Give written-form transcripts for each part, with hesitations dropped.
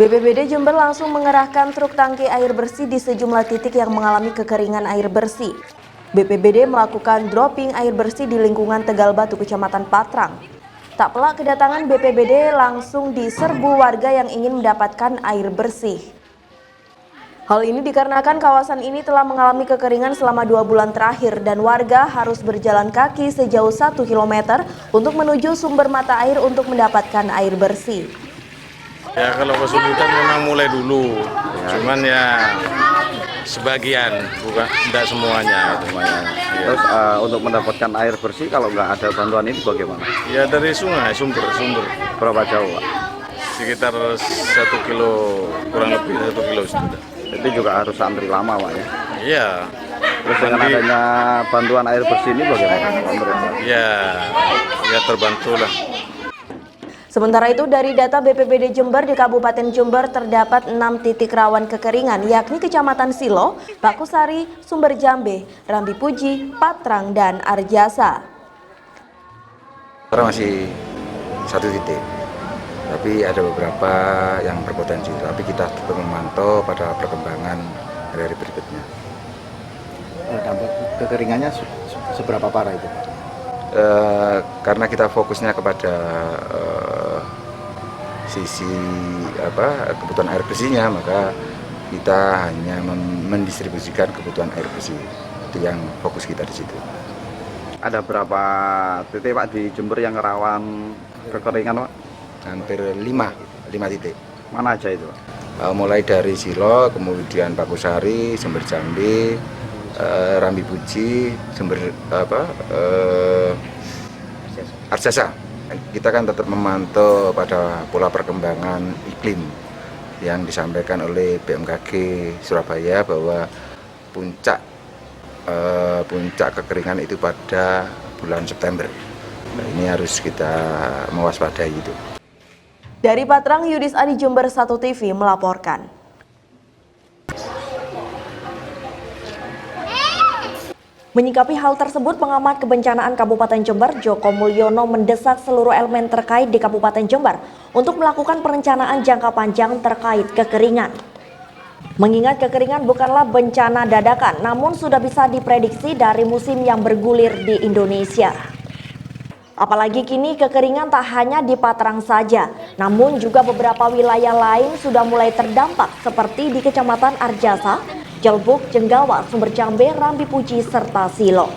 BPBD Jember langsung mengerahkan truk tangki air bersih di sejumlah titik yang mengalami kekeringan air bersih. BPBD melakukan dropping air bersih di lingkungan Tegal Batu, Kecamatan Patrang. Tak pelak kedatangan BPBD langsung diserbu warga yang ingin mendapatkan air bersih. Hal ini dikarenakan kawasan ini telah mengalami kekeringan selama 2 bulan terakhir dan warga harus berjalan kaki sejauh 1 km untuk menuju sumber mata air untuk mendapatkan air bersih. Ya kalau kesulitan memang mulai dulu, cuman ya sebagian, bukan tidak semuanya. Ya. Terus untuk mendapatkan air bersih kalau nggak ada bantuan ini bagaimana? Ya dari sungai, sumber. Berapa jauh, Pak? Sekitar 1 kilo, kurang lebih 1 kilo sudah. Itu juga harus antri lama, Pak ya? Iya. Terus dengan adanya bantuan air bersih ini bagaimana, Pak? Ya terbantu lah. Sementara itu dari data BPBD Jember di Kabupaten Jember terdapat 6 titik rawan kekeringan yakni Kecamatan Silo, Pakusari, Sumber Jambe, Rambi Puji, Patrang, dan Arjasa. Sekarang masih 1 titik, tapi ada beberapa yang berpotensi, tapi kita tetap memantau pada perkembangan hari-hari berikutnya. Dampak kekeringannya seberapa parah itu? Karena kita fokusnya kepada sisi kebutuhan air bersihnya, maka kita hanya mendistribusikan kebutuhan air bersih. Itu yang fokus kita di situ. Ada berapa titik, Pak, di Jember yang rawan kekeringan, Pak? Hampir 5 titik. Mana aja itu, Pak? Mulai dari Silo, kemudian Pakusari, Sumber Jambe, Rambi Puji, Arjasa. Kita kan tetap memantau pada pola perkembangan iklim yang disampaikan oleh BMKG Surabaya bahwa puncak kekeringan itu pada bulan September. Nah, ini harus kita mewaspadai itu. Dari Patrang, Yudis Adi, Jember 1 TV melaporkan. Menyikapi hal tersebut, pengamat kebencanaan Kabupaten Jember, Joko Mulyono, mendesak seluruh elemen terkait di Kabupaten Jember untuk melakukan perencanaan jangka panjang terkait kekeringan. Mengingat kekeringan bukanlah bencana dadakan, namun sudah bisa diprediksi dari musim yang bergulir di Indonesia. Apalagi kini kekeringan tak hanya di Patrang saja, namun juga beberapa wilayah lain sudah mulai terdampak seperti di Kecamatan Arjasa, Jelbuk, Jenggawa, Sumber Jambe, Rambi Puji, serta Silo.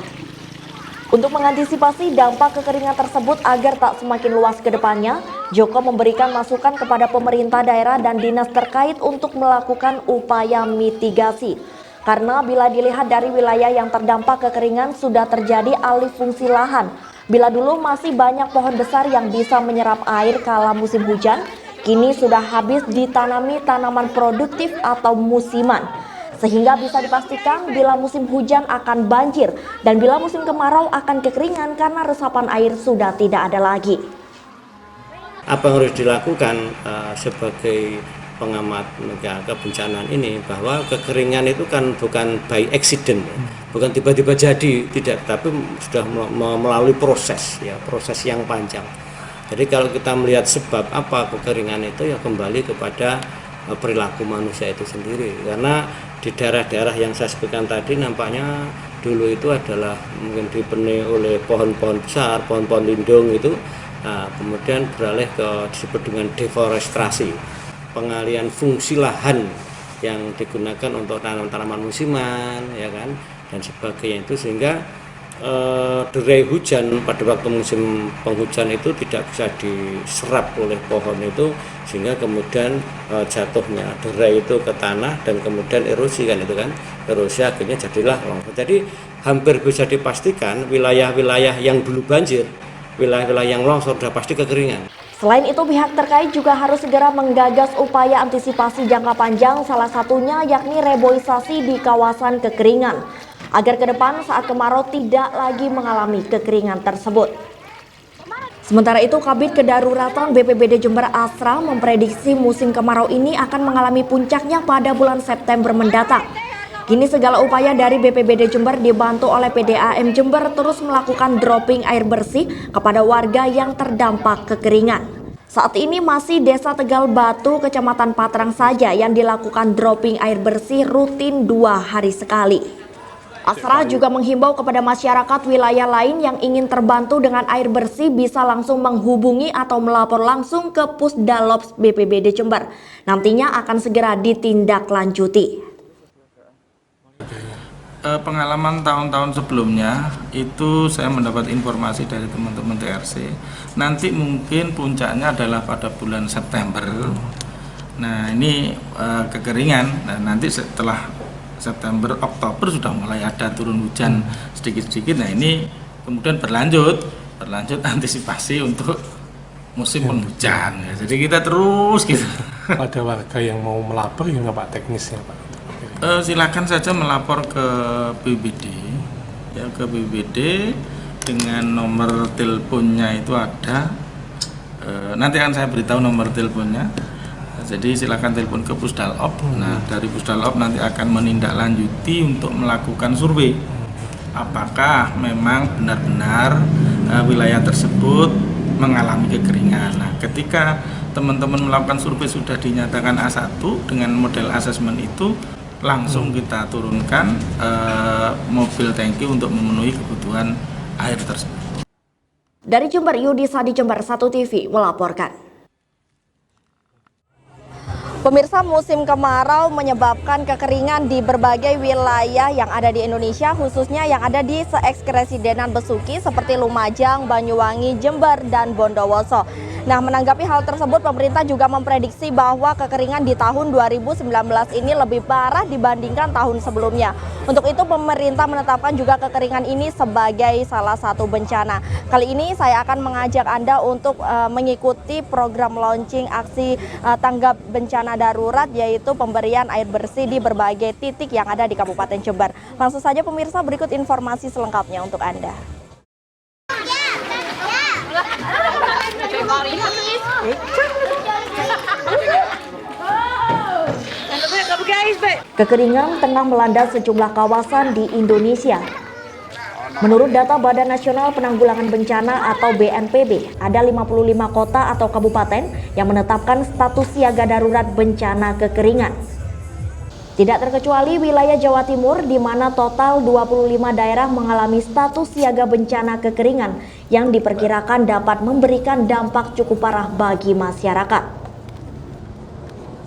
Untuk mengantisipasi dampak kekeringan tersebut agar tak semakin luas ke depannya, Joko memberikan masukan kepada pemerintah daerah dan dinas terkait untuk melakukan upaya mitigasi. Karena bila dilihat dari wilayah yang terdampak kekeringan sudah terjadi alih fungsi lahan. Bila dulu masih banyak pohon besar yang bisa menyerap air kala musim hujan, kini sudah habis ditanami tanaman produktif atau musiman. Sehingga bisa dipastikan bila musim hujan akan banjir dan bila musim kemarau akan kekeringan karena resapan air sudah tidak ada lagi. Apa yang harus dilakukan sebagai pengamat kebencanaan ini, bahwa kekeringan itu kan bukan by accident, bukan tiba-tiba jadi, tidak, tapi sudah melalui proses yang panjang. Jadi kalau kita melihat sebab apa kekeringan itu, ya kembali kepada perilaku manusia itu sendiri. Karena di daerah-daerah yang saya sebutkan tadi nampaknya dulu itu adalah mungkin dipenuhi oleh pohon-pohon besar, pohon-pohon lindung itu, kemudian beralih ke disebut dengan deforestasi, pengalihan fungsi lahan yang digunakan untuk tanaman-tanaman musiman, ya kan, dan sebagainya itu, sehingga derai hujan pada waktu musim penghujan itu tidak bisa diserap oleh pohon itu, sehingga kemudian jatuhnya derai itu ke tanah dan kemudian erosi, kan itu kan, erosi akhirnya jadilah longsor. Jadi hampir bisa dipastikan wilayah-wilayah yang dulu banjir, wilayah-wilayah yang longsor sudah pasti kekeringan. Selain itu, pihak terkait juga harus segera menggagas upaya antisipasi jangka panjang, salah satunya yakni reboisasi di kawasan kekeringan, agar ke depan saat kemarau tidak lagi mengalami kekeringan tersebut. Sementara itu, Kabid Kedaruratan BPBD Jember Asra memprediksi musim kemarau ini akan mengalami puncaknya pada bulan September mendatang. Kini segala upaya dari BPBD Jember dibantu oleh PDAM Jember terus melakukan dropping air bersih kepada warga yang terdampak kekeringan. Saat ini masih Desa Tegal Batu, Kecamatan Patrang saja yang dilakukan dropping air bersih rutin 2 hari sekali. Asra juga menghimbau kepada masyarakat wilayah lain yang ingin terbantu dengan air bersih bisa langsung menghubungi atau melapor langsung ke Pusdalops BPBD Jember. Nantinya akan segera ditindaklanjuti. Pengalaman tahun-tahun sebelumnya itu saya mendapat informasi dari teman-teman TRC. Nanti mungkin puncaknya adalah pada bulan September. Nah ini kekeringan. Nah, nanti setelah September, Oktober sudah mulai ada turun hujan sedikit-sedikit. Nah ini kemudian berlanjut antisipasi untuk musim penghujan. Jadi kita terus gitu. Ada warga yang mau melapor ya nggak Pak teknisnya Pak? Silakan saja melapor ke BPBD, ya ke BPBD dengan nomor teleponnya itu ada. Nanti akan saya beritahu nomor teleponnya. Jadi silakan telepon ke Pusdalop. Nah dari Pusdalop nanti akan menindaklanjuti untuk melakukan survei. Apakah memang benar-benar wilayah tersebut mengalami kekeringan. Nah ketika teman-teman melakukan survei sudah dinyatakan A1 dengan model asesmen itu, langsung kita turunkan mobil tangki untuk memenuhi kebutuhan air tersebut. Dari Jember, Yudisa di Jember 1 TV melaporkan. Pemirsa, musim kemarau menyebabkan kekeringan di berbagai wilayah yang ada di Indonesia, khususnya yang ada di seekskresidenan Besuki seperti Lumajang, Banyuwangi, Jember, dan Bondowoso. Nah, menanggapi hal tersebut, pemerintah juga memprediksi bahwa kekeringan di tahun 2019 ini lebih parah dibandingkan tahun sebelumnya. Untuk itu, pemerintah menetapkan juga kekeringan ini sebagai salah satu bencana. Kali ini saya akan mengajak Anda untuk mengikuti program launching aksi tanggap bencana darurat, yaitu pemberian air bersih di berbagai titik yang ada di Kabupaten Jember. Langsung saja pemirsa, berikut informasi selengkapnya untuk Anda. Kekeringan tengah melanda sejumlah kawasan di Indonesia. Menurut data Badan Nasional Penanggulangan Bencana atau BNPB, ada 55 kota atau kabupaten yang menetapkan status siaga darurat bencana kekeringan. Tidak terkecuali wilayah Jawa Timur, di mana total 25 daerah mengalami status siaga bencana kekeringan yang diperkirakan dapat memberikan dampak cukup parah bagi masyarakat.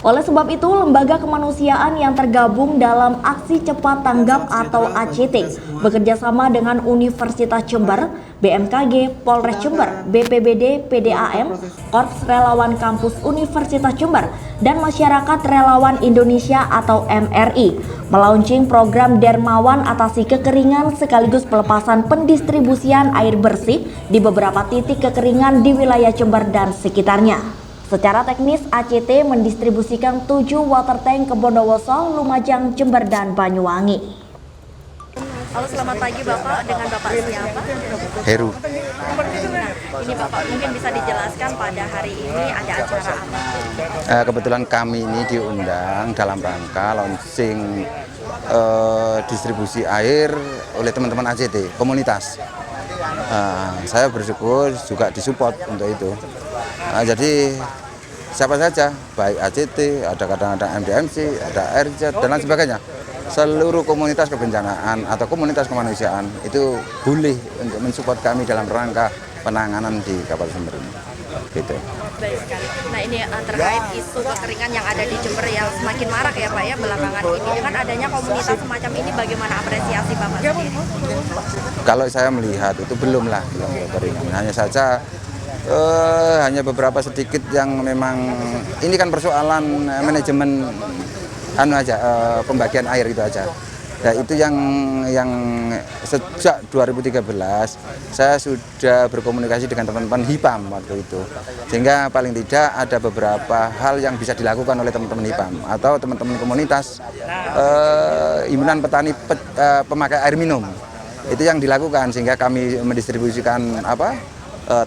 Oleh sebab itu, lembaga kemanusiaan yang tergabung dalam Aksi Cepat Tanggap atau ACT bekerjasama dengan Universitas Jember, BMKG, Polres Jember, BPBD, PDAM, Korps Relawan Kampus Universitas Jember, dan Masyarakat Relawan Indonesia atau MRI melaunching program Dermawan Atasi Kekeringan sekaligus pelepasan pendistribusian air bersih di beberapa titik kekeringan di wilayah Jember dan sekitarnya. Secara teknis, ACT mendistribusikan 7 water tank ke Bondowoso, Lumajang, Jember, dan Banyuwangi. Halo, selamat pagi Bapak. Dengan Bapak siapa? Heru. Nah, ini Bapak mungkin bisa dijelaskan pada hari ini ada acara apa? Kebetulan kami ini diundang dalam rangka launching distribusi air oleh teman-teman ACT, komunitas. Saya bersyukur juga disupport untuk itu. Jadi siapa saja, baik ACT, ada kadang-kadang MDMC, ada RJ, dan lain sebagainya. Seluruh komunitas kebencanaan atau komunitas kemanusiaan itu boleh untuk mensupport kami dalam rangka penanganan di Kabupaten Jember ini. Gitu. Baik sekali. Nah, ini terkait isu kekeringan yang ada di Jember yang semakin marak ya Pak ya belakangan ini. Dengan adanya komunitas semacam ini, bagaimana apresiasi Bapak sendiri? Kalau saya melihat itu belum kekeringan. Hanya saja hanya beberapa sedikit yang memang ini kan persoalan manajemen pembagian air itu aja. Nah, itu yang sejak 2013 saya sudah berkomunikasi dengan teman-teman HIPAM waktu itu, sehingga paling tidak ada beberapa hal yang bisa dilakukan oleh teman-teman HIPAM atau teman-teman komunitas himpunan petani pemakai air minum. Itu yang dilakukan, sehingga kami mendistribusikan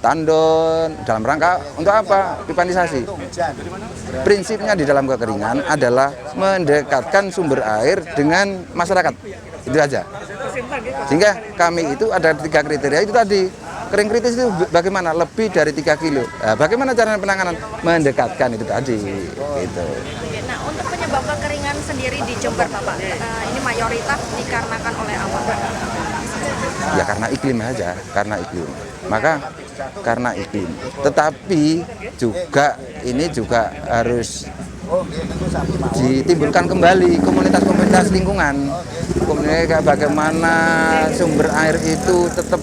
tandon dalam rangka untuk apa? Pipanisasi. Prinsipnya di dalam kekeringan adalah mendekatkan sumber air dengan masyarakat. Itu aja. Sehingga kami itu ada 3 kriteria itu tadi. kering kritis itu bagaimana? Lebih dari 3 kilo. Nah, bagaimana cara penanganan? Mendekatkan itu tadi. Gitu. Nah, untuk penyebab kekeringan sendiri di Jember, Bapak, ini mayoritas dikarenakan oleh apa? Ya karena iklim aja, karena iklim. Maka karena iklim. Tetapi juga ini juga harus ditimbulkan kembali komunitas-komunitas lingkungan. Kemudian bagaimana sumber air itu tetap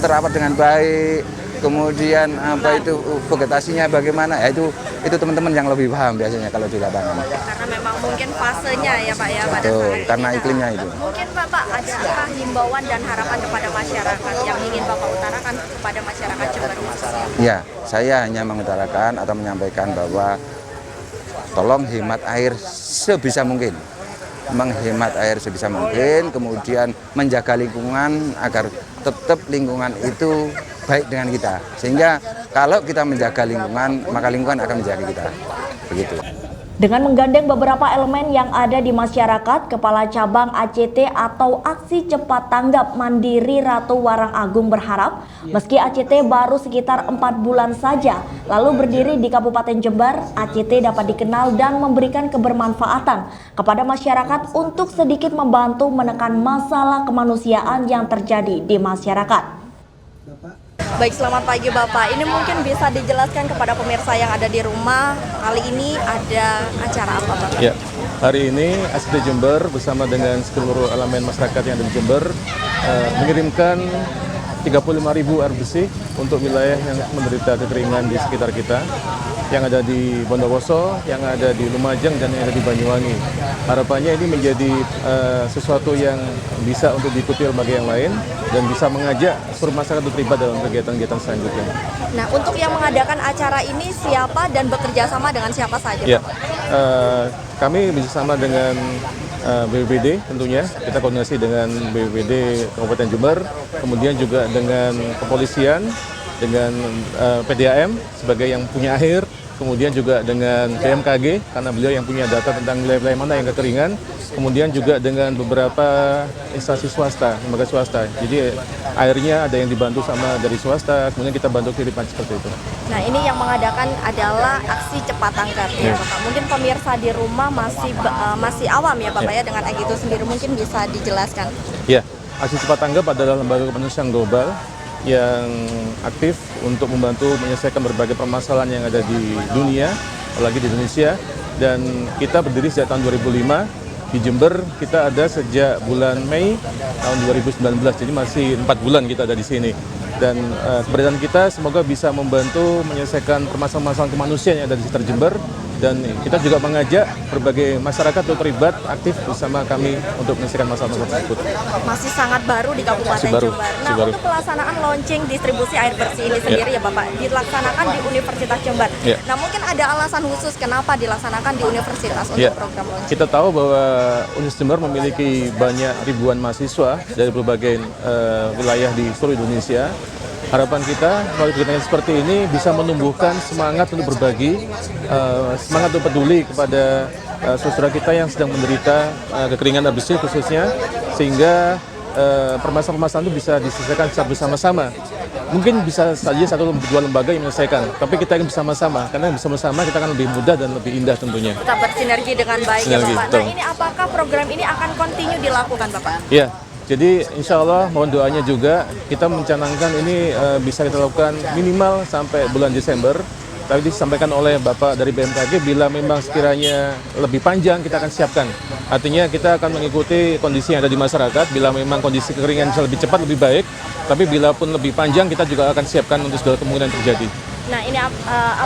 terawat dengan baik. Kemudian apa itu vegetasinya bagaimana? Ya itu teman-teman yang lebih paham biasanya kalau di lapangan. Karena memang mungkin fasenya ya Pak ya pada Betul, saat ini. karena iklimnya itu. Mungkin Bapak ada apa himbauan dan harapan kepada masyarakat yang ingin Bapak utarakan kepada masyarakat Jember khususnya? Ya, saya hanya mengutarakan atau menyampaikan bahwa tolong hemat air sebisa mungkin. Menghemat air sebisa mungkin, kemudian menjaga lingkungan agar tetap lingkungan itu baik dengan kita. Sehingga kalau kita menjaga lingkungan, maka lingkungan akan menjaga kita. Begitu. Dengan menggandeng beberapa elemen yang ada di masyarakat, Kepala Cabang ACT atau Aksi Cepat Tanggap Mandiri Ratu Warang Agung berharap, meski ACT baru sekitar 4 bulan saja, lalu berdiri di Kabupaten Jember, ACT dapat dikenal dan memberikan kebermanfaatan kepada masyarakat untuk sedikit membantu menekan masalah kemanusiaan yang terjadi di masyarakat. Baik, selamat pagi Bapak. Ini mungkin bisa dijelaskan kepada pemirsa yang ada di rumah, kali ini ada acara apa Bapak? Ya, hari ini ACT Jember bersama dengan seluruh elemen masyarakat yang ada di Jember mengirimkan 35.000 air bersih untuk wilayah yang menderita kekeringan di sekitar kita, yang ada di Bondowoso, yang ada di Lumajang, dan yang ada di Banyuwangi. Harapannya ini menjadi sesuatu yang bisa untuk diikuti lembaga yang lain dan bisa mengajak seluruh masyarakat untuk terlibat dalam kegiatan-kegiatan selanjutnya. Nah, untuk yang mengadakan acara ini siapa dan bekerja sama dengan siapa saja? Ya, kami bersama dengan BPBD tentunya, kita koordinasi dengan BPBD Kabupaten Jember, kemudian juga dengan kepolisian, dengan PDAM sebagai yang punya air, kemudian juga dengan BMKG karena beliau yang punya data tentang wilayah-wilayah mana yang kekeringan, kemudian juga dengan beberapa instansi swasta, lembaga swasta. Jadi airnya ada yang dibantu sama dari swasta, kemudian kita bantu kiriman seperti itu. Nah, ini yang mengadakan adalah Aksi Cepat Tanggap ya Bapak. Mungkin pemirsa di rumah masih awam ya Bapak ya dengan itu sendiri, mungkin bisa dijelaskan. Ya, Aksi Cepat Tanggap adalah lembaga kemanusiaan global yang aktif untuk membantu menyelesaikan berbagai permasalahan yang ada di dunia, apalagi di Indonesia. Dan kita berdiri sejak tahun 2005 di Jember. Kita ada sejak bulan Mei tahun 2019, jadi masih 4 bulan kita ada di sini. Dan keberadaan kita semoga bisa membantu menyelesaikan permasalahan kemanusiaan yang ada di sekitar Jember. Dan kita juga mengajak berbagai masyarakat untuk terlibat aktif bersama kami untuk menyelesaikan masalah-masalah tersebut. Masih sangat baru di Kabupaten Jember. Nah, untuk pelaksanaan launching distribusi air bersih ini sendiri ya Bapak, dilaksanakan di Universitas Jember. Nah, mungkin ada alasan khusus kenapa dilaksanakan di universitas untuk program launching? Kita tahu bahwa Universitas Jember memiliki banyak ribuan mahasiswa dari berbagai wilayah di seluruh Indonesia. Harapan kita melalui kegiatan seperti ini bisa menumbuhkan semangat untuk berbagi, semangat untuk peduli kepada saudara kita yang sedang menderita kekeringan air bersih khususnya, sehingga permasalahan-permasalahan itu bisa diselesaikan secara bersama-sama. Mungkin bisa saja satu dua lembaga yang menyelesaikan, tapi kita ingin bersama-sama, karena bersama-sama kita akan lebih mudah dan lebih indah tentunya. Kita bersinergi dengan baik ya Bapak. Betul. Nah, ini apakah program ini akan continue dilakukan Bapak? Ya. Jadi insya Allah mohon doanya juga, kita mencanangkan ini bisa kita lakukan minimal sampai bulan Desember. Tadi disampaikan oleh Bapak dari BMKG, bila memang sekiranya lebih panjang kita akan siapkan. Artinya kita akan mengikuti kondisi yang ada di masyarakat, bila memang kondisi kekeringan bisa lebih cepat, lebih baik. Tapi bila pun lebih panjang kita juga akan siapkan untuk segala kemungkinan terjadi. Nah, ini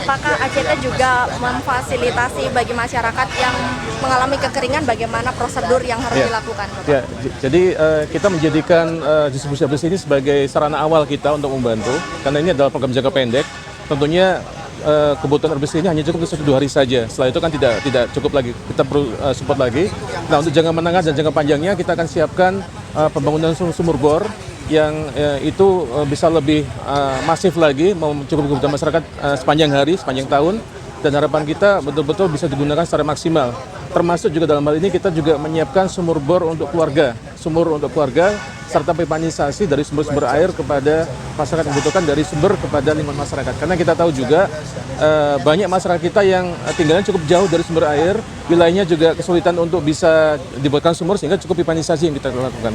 apakah ACT juga memfasilitasi bagi masyarakat yang mengalami kekeringan bagaimana prosedur yang harus dilakukan? Bapak? Ya, jadi kita menjadikan distribusi air bersih ini sebagai sarana awal kita untuk membantu, karena ini adalah program jangka pendek. Tentunya kebutuhan air bersih ini hanya cukup 1-2 hari saja. Setelah itu kan tidak cukup lagi, kita perlu support lagi. Nah, untuk jangka menengah dan jangka panjangnya kita akan siapkan pembangunan sumur bor yang itu bisa lebih masif lagi, mencukupi kebutuhan masyarakat sepanjang hari, sepanjang tahun, dan harapan kita betul-betul bisa digunakan secara maksimal. Termasuk juga dalam hal ini kita juga menyiapkan sumur bor untuk keluarga, sumur untuk keluarga serta pipanisasi dari sumber-sumber air kepada masyarakat yang membutuhkan, dari sumber kepada lingkungan masyarakat. Karena kita tahu juga banyak masyarakat kita yang tinggalnya cukup jauh dari sumber air, wilayahnya juga kesulitan untuk bisa dibuatkan sumur, sehingga cukup pipanisasi yang kita lakukan.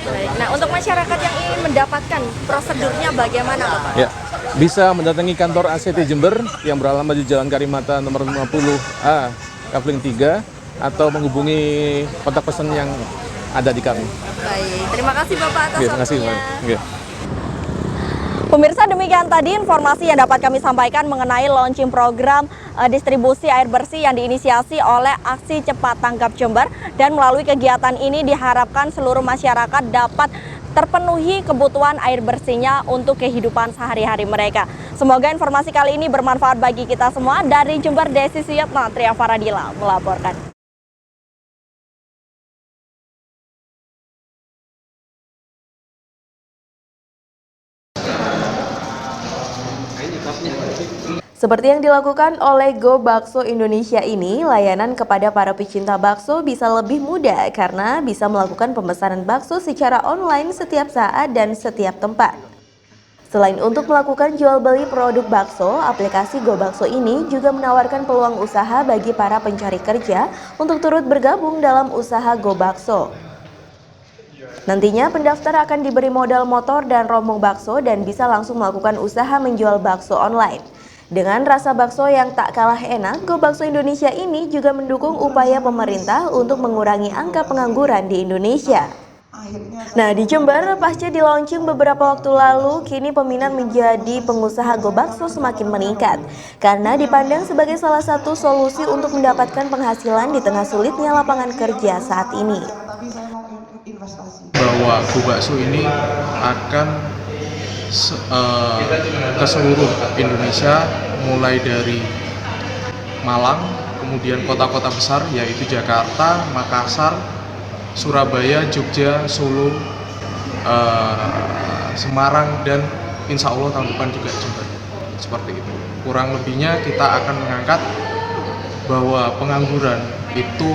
Baik. Nah, untuk masyarakat yang ingin mendapatkan prosedurnya bagaimana, Bapak? Ya, bisa mendatangi kantor ACT Jember yang beralamat di Jalan Karimata nomor 50A, Kafling 3, atau menghubungi kontak pesan yang ada di kami. Baik, terima kasih Bapak atas waktunya. Oke. Pemirsa, demikian tadi informasi yang dapat kami sampaikan mengenai launching program distribusi air bersih yang diinisiasi oleh Aksi Cepat Tanggap Jember, dan melalui kegiatan ini diharapkan seluruh masyarakat dapat terpenuhi kebutuhan air bersihnya untuk kehidupan sehari-hari mereka. Semoga informasi kali ini bermanfaat bagi kita semua. Dari Jember, Desi Suyatna, Tria Faradila melaporkan. Seperti yang dilakukan oleh Go Bakso Indonesia ini, layanan kepada para pecinta bakso bisa lebih mudah karena bisa melakukan pemesanan bakso secara online setiap saat dan setiap tempat. Selain untuk melakukan jual beli produk bakso, aplikasi Go Bakso ini juga menawarkan peluang usaha bagi para pencari kerja untuk turut bergabung dalam usaha Go Bakso. Nantinya pendaftar akan diberi modal motor dan rombong bakso dan bisa langsung melakukan usaha menjual bakso online. Dengan rasa bakso yang tak kalah enak, Go Bakso Indonesia ini juga mendukung upaya pemerintah untuk mengurangi angka pengangguran di Indonesia. Nah, di Jember, pasca di-launching beberapa waktu lalu, kini peminat menjadi pengusaha Go Bakso semakin meningkat karena dipandang sebagai salah satu solusi untuk mendapatkan penghasilan di tengah sulitnya lapangan kerja saat ini. Bahwa Go Bakso ini akan ke seluruh Indonesia, mulai dari Malang, kemudian kota-kota besar yaitu Jakarta, Makassar, Surabaya, Jogja, Solo, Semarang, dan insya Allah tahun depan juga Jember. Seperti itu. Kurang lebihnya kita akan mengangkat bahwa pengangguran itu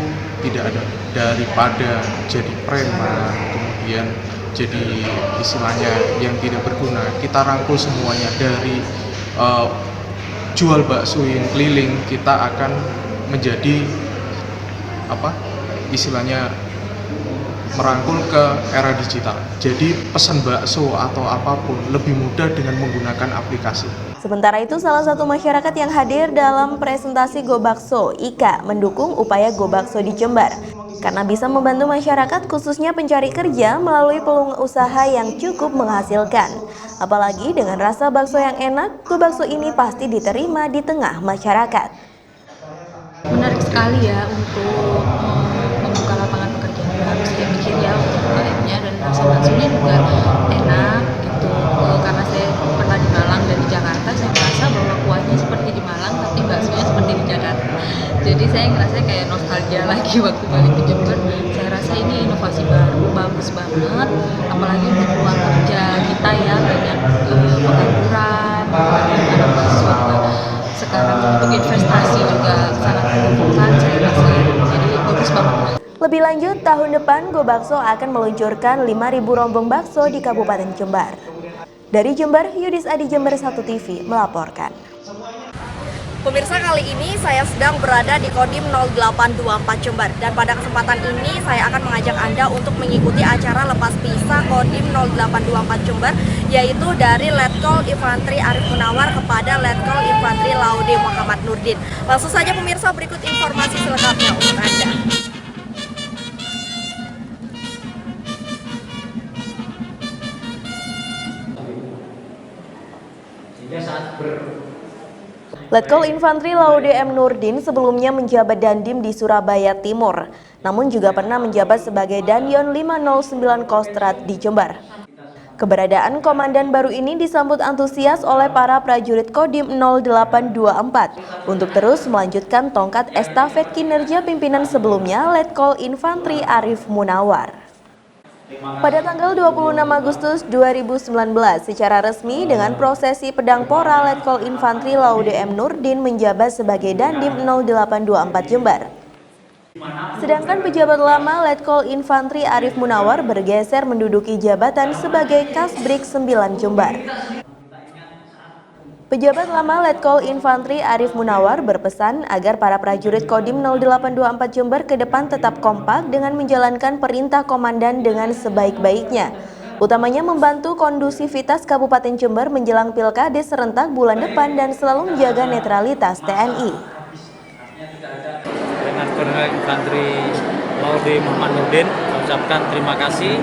tidak ada, daripada jadi preman, kemudian jadi istilahnya yang tidak berguna. Kita rangkul semuanya, dari jual bakso yang keliling, kita akan menjadi istilahnya merangkul ke era digital. Jadi pesan bakso atau apapun lebih mudah dengan menggunakan aplikasi. Sementara itu, salah satu masyarakat yang hadir dalam presentasi Go Bakso, Ika, mendukung upaya Go Bakso di Jember karena bisa membantu masyarakat khususnya pencari kerja melalui peluang usaha yang cukup menghasilkan. Apalagi dengan rasa bakso yang enak, Go Bakso ini pasti diterima di tengah masyarakat. Menarik sekali ya untuk membuka lapangan pekerjaan baru, saya pikir ya untuk UMKM-nya, dan rasa baksonya juga enak gitu. Karena saya pernah di Malang dan di Jakarta, saya merasa bahwa kuahnya seperti di Malang tapi baksonya seperti di Jakarta. Jadi saya ngerasa kayak nostalgia lagi waktu balik ke Jember. Saya rasa ini inovasi baru, bagus banget, apalagi untuk peluang kerja kita ya, banyak pengangguran, anak mahasiswa juga sekarang untuk investasi juga sangat menguntungkan, saya rasa jadi bagus banget. Lebih lanjut, tahun depan Go Bakso akan meluncurkan 5.000 rombong bakso di Kabupaten Jember. Dari Jember, Yudis Adi, Jember 1 TV melaporkan. Pemirsa, kali ini saya sedang berada di Kodim 0824 Jember, dan pada kesempatan ini saya akan mengajak Anda untuk mengikuti acara lepas pisah Kodim 0824 Jember, yaitu dari Letkol Infantri Arif Munawar kepada Letkol Infantri Laude Muhammad Nurdin. Langsung saja pemirsa, berikut informasi selengkapnya untuk Anda. Letkol Infantri Laude M. Nurdin sebelumnya menjabat Dandim di Surabaya Timur, namun juga pernah menjabat sebagai Danyon 509 Kostrad di Jember. Keberadaan komandan baru ini disambut antusias oleh para prajurit Kodim 0824 untuk terus melanjutkan tongkat estafet kinerja pimpinan sebelumnya, Letkol Infantri Arif Munawar. Pada tanggal 26 Agustus 2019, secara resmi dengan prosesi pedang pora, Letkol Infantri Laude M. Nurdin menjabat sebagai Dandim 0824 Jember. Sedangkan pejabat lama Letkol Infantri Arif Munawar bergeser menduduki jabatan sebagai Kasbrik 9 Jember. Pejabat lama Letkol Infantri Arif Munawar berpesan agar para prajurit Kodim 0824 Jember ke depan tetap kompak dengan menjalankan perintah komandan dengan sebaik-baiknya, utamanya membantu kondusivitas Kabupaten Jember menjelang Pilkades serentak bulan depan dan selalu menjaga netralitas TNI. Dengan Kolonel Infantri Laude Muhammad Nurdin, mengucapkan terima kasih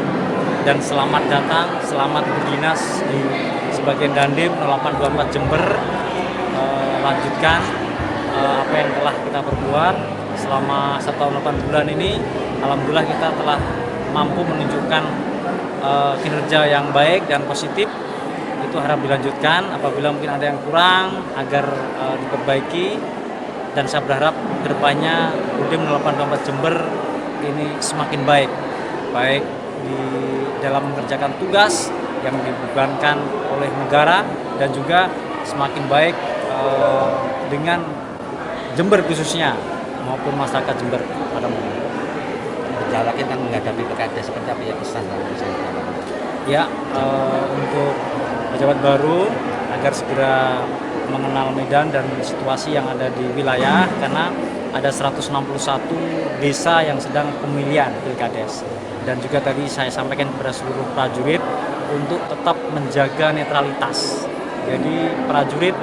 dan selamat datang, selamat berdinas di sebagai Dandim 0824 Jember. Lanjutkan apa yang telah kita perbuat selama 1 tahun 8 bulan ini. Alhamdulillah kita telah mampu menunjukkan kinerja yang baik dan positif. Itu harap dilanjutkan, apabila mungkin ada yang kurang agar diperbaiki. Dan saya berharap kedepannya Kodim 0824 Jember ini semakin baik di dalam mengerjakan tugas yang dibebankan oleh negara dan juga semakin baik dengan Jember khususnya maupun masyarakat Jember pada umumnya. Berjalan kita menghadapi pilkada seperti apa ya pesan Ya, untuk pejabat baru agar segera mengenal medan dan situasi yang ada di wilayah, karena ada 161 desa yang sedang pemilihan pilkades. Dan juga tadi saya sampaikan kepada seluruh prajurit untuk tetap menjaga netralitas. Jadi prajurit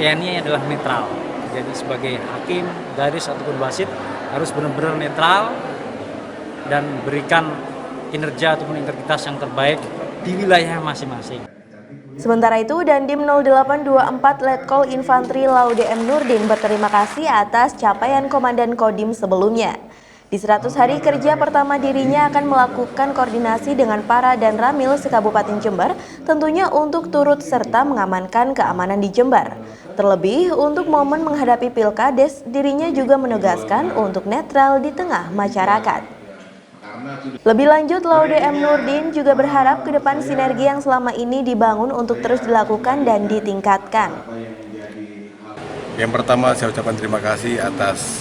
TNI adalah netral. Jadi sebagai hakim, garis ataupun wasit harus benar-benar netral dan berikan kinerja ataupun integritas yang terbaik di wilayah masing-masing. Sementara itu, Dandim 0824 Letkol Infantri Laude M. Nurdin berterima kasih atas capaian Komandan Kodim sebelumnya. Di 100 hari kerja pertama dirinya akan melakukan koordinasi dengan para dan ramil se-Kabupaten Jember, tentunya untuk turut serta mengamankan keamanan di Jember. Terlebih, untuk momen menghadapi Pilkades, dirinya juga menegaskan untuk netral di tengah masyarakat. Lebih lanjut, Laude M. Nurdin juga berharap ke depan sinergi yang selama ini dibangun untuk terus dilakukan dan ditingkatkan. Yang pertama, saya ucapkan terima kasih atas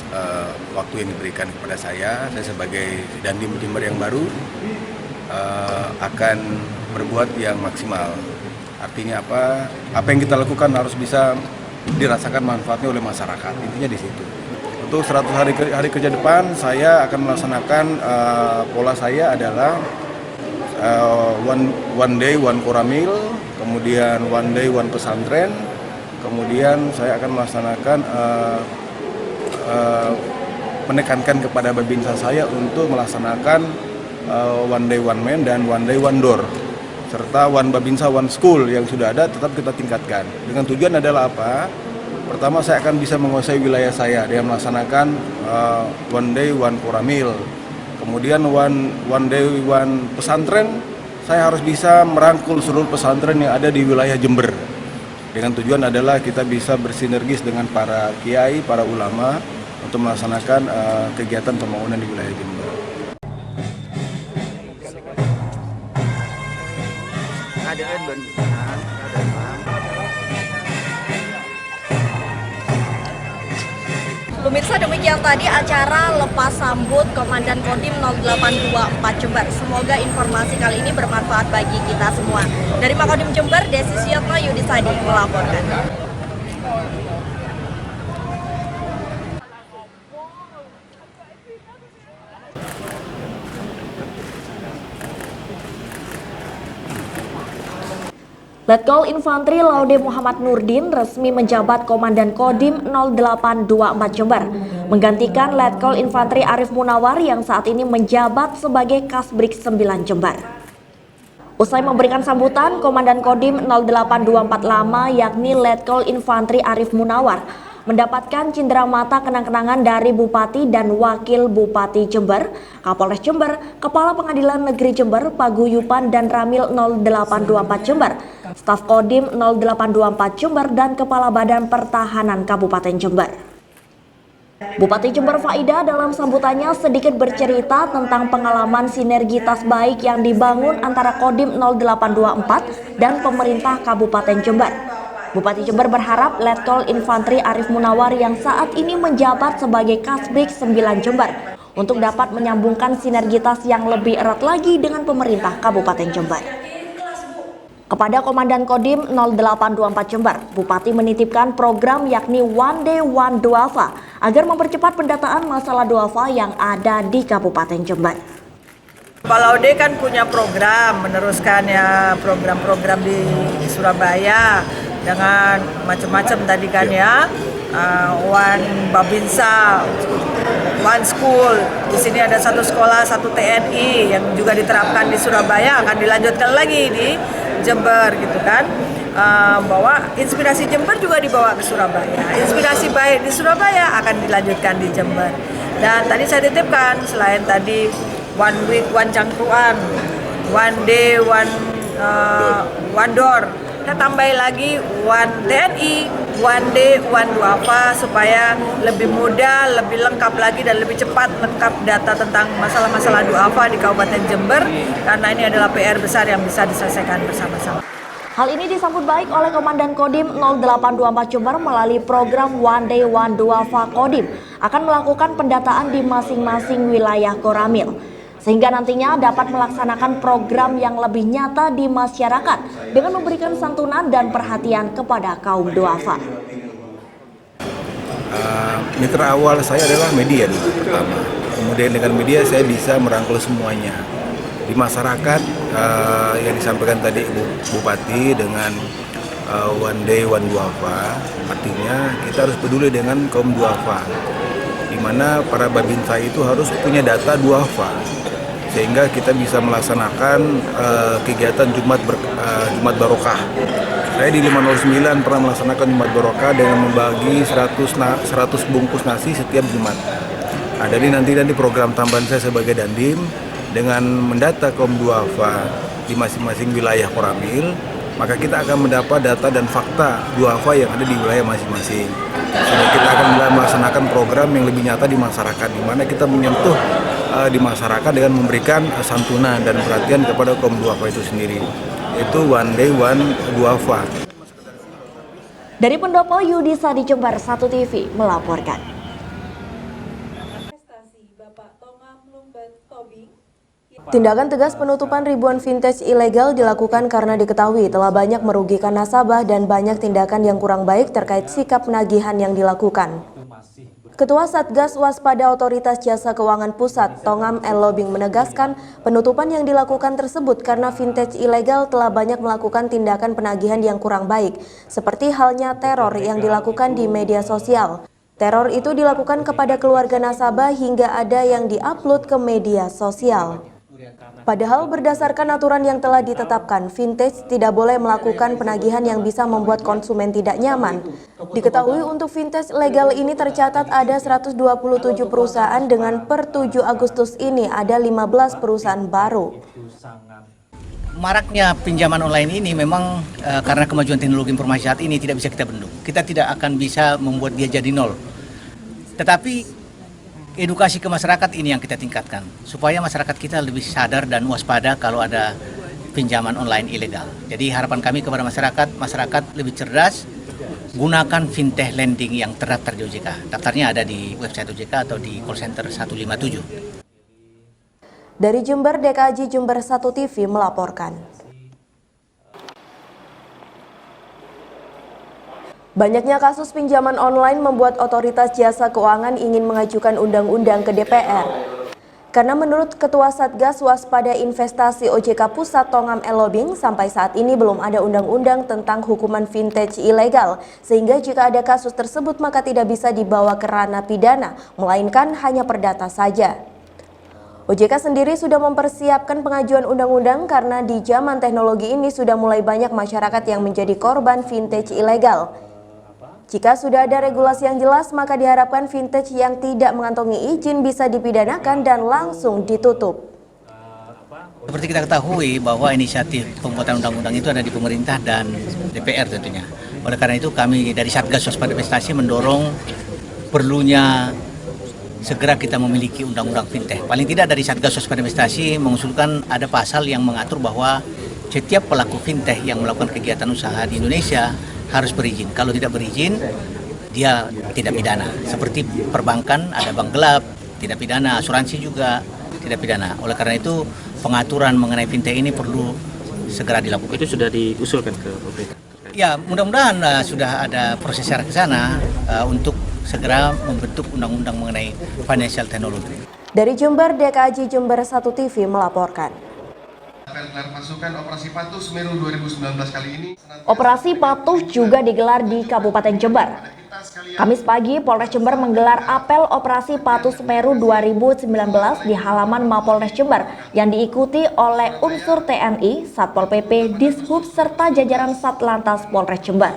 waktu yang diberikan kepada saya. Saya sebagai Dandim Jember yang baru akan berbuat yang maksimal. Artinya apa? Apa yang kita lakukan harus bisa dirasakan manfaatnya oleh masyarakat. Intinya di situ. Untuk 100 hari kerja depan, saya akan melaksanakan pola saya adalah one day one koramil, kemudian one day one pesantren, kemudian saya akan melaksanakan menekankan kepada babinsa saya untuk melaksanakan one day one man dan one day one door, serta one babinsa one school yang sudah ada tetap kita tingkatkan. Dengan tujuan adalah apa? Pertama, saya akan bisa menguasai wilayah saya dengan melaksanakan one day one koramil. Kemudian one day one pesantren, saya harus bisa merangkul seluruh pesantren yang ada di wilayah Jember. Dengan tujuan adalah kita bisa bersinergis dengan para kiai, para ulama untuk melaksanakan kegiatan pembangunan di wilayah Jember. Pemirsa, demikian tadi acara lepas sambut Komandan Kodim 0824 Jember. Semoga informasi kali ini bermanfaat bagi kita semua. Dari Makodim Jember, Desi Suyatno Yudisadi melaporkan. Letkol Infantri Laude Muhammad Nurdin resmi menjabat Komandan Kodim 0824 Jember, menggantikan Letkol Infantri Arif Munawar yang saat ini menjabat sebagai Kasbrik 9 Jember. Usai memberikan sambutan, Komandan Kodim 0824 lama yakni Letkol Infantri Arif Munawar mendapatkan cindramata kenang-kenangan dari Bupati dan Wakil Bupati Jember, Kapolres Jember, Kepala Pengadilan Negeri Jember, Paguyupan dan Ramil 0824 Jember, Staf Kodim 0824 Jember, dan Kepala Badan Pertahanan Kabupaten Jember. Bupati Jember Faida dalam sambutannya sedikit bercerita tentang pengalaman sinergitas baik yang dibangun antara Kodim 0824 dan pemerintah Kabupaten Jember. Bupati Jember berharap Letkol Infantri Arif Munawar yang saat ini menjabat sebagai Kasbik 9 Jember untuk dapat menyambungkan sinergitas yang lebih erat lagi dengan pemerintah Kabupaten Jember. Kepada Komandan Kodim 0824 Jember, Bupati menitipkan program yakni One Day One Duafa agar mempercepat pendataan masalah duafa yang ada di Kabupaten Jember. Pak Laude kan punya program, meneruskan ya program-program di Surabaya dengan macam-macam tadi kan ya, One Babinsa, One School. Di sini ada satu sekolah, satu TNI yang juga diterapkan di Surabaya, akan dilanjutkan lagi di Jember gitu kan. Bahwa inspirasi Jember juga dibawa ke Surabaya, inspirasi baik di Surabaya akan dilanjutkan di Jember. Dan tadi saya titipkan selain tadi One Week, One Cangkruan, One Day, One Door, kita tambahin lagi One TNI, One Day, One Duafa supaya lebih mudah, lebih lengkap lagi dan lebih cepat lengkap data tentang masalah-masalah duafa di Kabupaten Jember, karena ini adalah PR besar yang bisa diselesaikan bersama-sama. Hal ini disambut baik oleh Komandan Kodim 0824 Jember melalui program One Day One Duafa Kodim akan melakukan pendataan di masing-masing wilayah Koramil, sehingga nantinya dapat melaksanakan program yang lebih nyata di masyarakat dengan memberikan santunan dan perhatian kepada kaum duafa. Mitra awal saya adalah media dulu pertama, kemudian dengan media saya bisa merangkul semuanya. Di masyarakat yang disampaikan tadi Bupati dengan One Day One Duafa, artinya kita harus peduli dengan kaum duafa, di mana para babinsa itu harus punya data duafa, sehingga kita bisa melaksanakan kegiatan Jumat Barokah. Saya di 509 pernah melaksanakan Jumat Barokah dengan membagi 100 bungkus nasi setiap Jumat. Jadi nanti program tambahan saya sebagai Dandim dengan mendata kaum duafa di masing-masing wilayah Koramil, maka kita akan mendapat data dan fakta duafa yang ada di wilayah masing-masing. Sehingga kita akan mulai melaksanakan program yang lebih nyata di masyarakat, di mana kita menyentuh di masyarakat dengan memberikan santunan dan perhatian kepada kaum duafa itu sendiri. Itu One Day One Duafa. Dari Pendopo, Yudisa di Jember 1 TV melaporkan. Tindakan tegas penutupan ribuan vintage ilegal dilakukan karena diketahui telah banyak merugikan nasabah dan banyak tindakan yang kurang baik terkait sikap penagihan yang dilakukan. Ketua Satgas Waspada Otoritas Jasa Keuangan Pusat, Tongam L. Lobing menegaskan penutupan yang dilakukan tersebut karena vintage ilegal telah banyak melakukan tindakan penagihan yang kurang baik, seperti halnya teror yang dilakukan di media sosial. Teror itu dilakukan kepada keluarga nasabah hingga ada yang diupload ke media sosial. Padahal berdasarkan aturan yang telah ditetapkan, vintage tidak boleh melakukan penagihan yang bisa membuat konsumen tidak nyaman. Diketahui untuk vintage legal ini tercatat ada 127 perusahaan dengan per 7 Agustus ini ada 15 perusahaan baru. Maraknya pinjaman online ini memang karena kemajuan teknologi informasi saat ini tidak bisa kita bendung. Kita tidak akan bisa membuat dia jadi nol. Tetapi edukasi ke masyarakat ini yang kita tingkatkan, supaya masyarakat kita lebih sadar dan waspada kalau ada pinjaman online ilegal. Jadi harapan kami kepada masyarakat lebih cerdas, gunakan fintech lending yang terdaftar di OJK. Daftarnya ada di website OJK atau di call center 157. Dari Jember, DKJ Jember 1 TV melaporkan. Banyaknya kasus pinjaman online membuat Otoritas Jasa Keuangan ingin mengajukan undang-undang ke DPR. Karena menurut Ketua Satgas Waspada Investasi OJK Pusat Tongam L. Lobing, sampai saat ini belum ada undang-undang tentang hukuman vintage ilegal, sehingga jika ada kasus tersebut maka tidak bisa dibawa ke ranah pidana, melainkan hanya perdata saja. OJK sendiri sudah mempersiapkan pengajuan undang-undang karena di zaman teknologi ini sudah mulai banyak masyarakat yang menjadi korban vintage ilegal. Jika sudah ada regulasi yang jelas, maka diharapkan vintage yang tidak mengantongi izin bisa dipidanakan dan langsung ditutup. Seperti kita ketahui bahwa inisiatif pembuatan undang-undang itu ada di pemerintah dan DPR tentunya. Oleh karena itu kami dari Satgas Waspada Investasi mendorong perlunya segera kita memiliki undang-undang fintech. Paling tidak dari Satgas Waspada Investasi mengusulkan ada pasal yang mengatur bahwa setiap pelaku fintech yang melakukan kegiatan usaha di Indonesia harus berizin. Kalau tidak berizin, dia tidak pidana. Seperti perbankan, ada bank gelap, tidak pidana. Asuransi juga tidak pidana. Oleh karena itu, pengaturan mengenai fintech ini perlu segera dilakukan. Itu sudah diusulkan ke OPK? Ya, mudah-mudahan sudah ada proses arah ke sana untuk segera membentuk undang-undang mengenai financial technology. Dari Jember, DKJ Jember 1 TV melaporkan. Pasukan Operasi Patuh Semeru 2019 kali ini. Operasi Patuh juga digelar di Kabupaten Jember. Kamis pagi, Polres Jember menggelar apel Operasi Patuh Semeru 2019 di halaman Mapolres Jember yang diikuti oleh unsur TNI, Satpol PP, Dishub, serta jajaran Satlantas Polres Jember.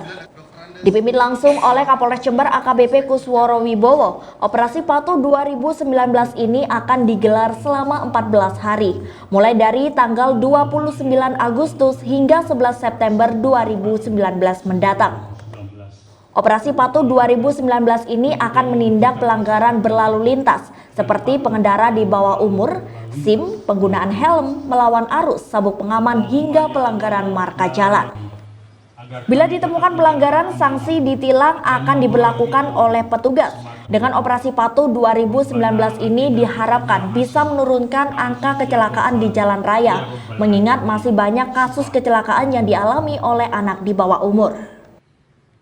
Dipimpin langsung oleh Kapolres Jember AKBP Kusworo Wibowo, Operasi Patuh 2019 ini akan digelar selama 14 hari, mulai dari tanggal 29 Agustus hingga 11 September 2019 mendatang. Operasi Patuh 2019 ini akan menindak pelanggaran berlalu lintas, seperti pengendara di bawah umur, SIM, penggunaan helm, melawan arus, sabuk pengaman, hingga pelanggaran marka jalan. Bila ditemukan pelanggaran, sanksi ditilang akan diberlakukan oleh petugas. Dengan Operasi Patuh 2019 ini diharapkan bisa menurunkan angka kecelakaan di jalan raya, mengingat masih banyak kasus kecelakaan yang dialami oleh anak di bawah umur.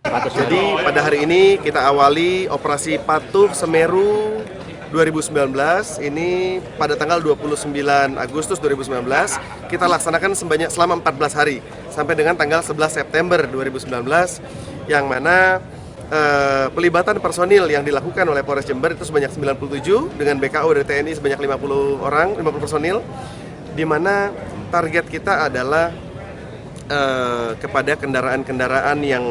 Jadi pada hari ini kita awali Operasi Patuh Semeru 2019 ini pada tanggal 29 Agustus 2019 kita laksanakan selama 14 hari sampai dengan tanggal 11 September 2019 yang mana pelibatan personil yang dilakukan oleh Polres Jember itu sebanyak 97 dengan BKO dari TNI sebanyak 50 orang, 50 personil, di mana target kita adalah kepada kendaraan-kendaraan yang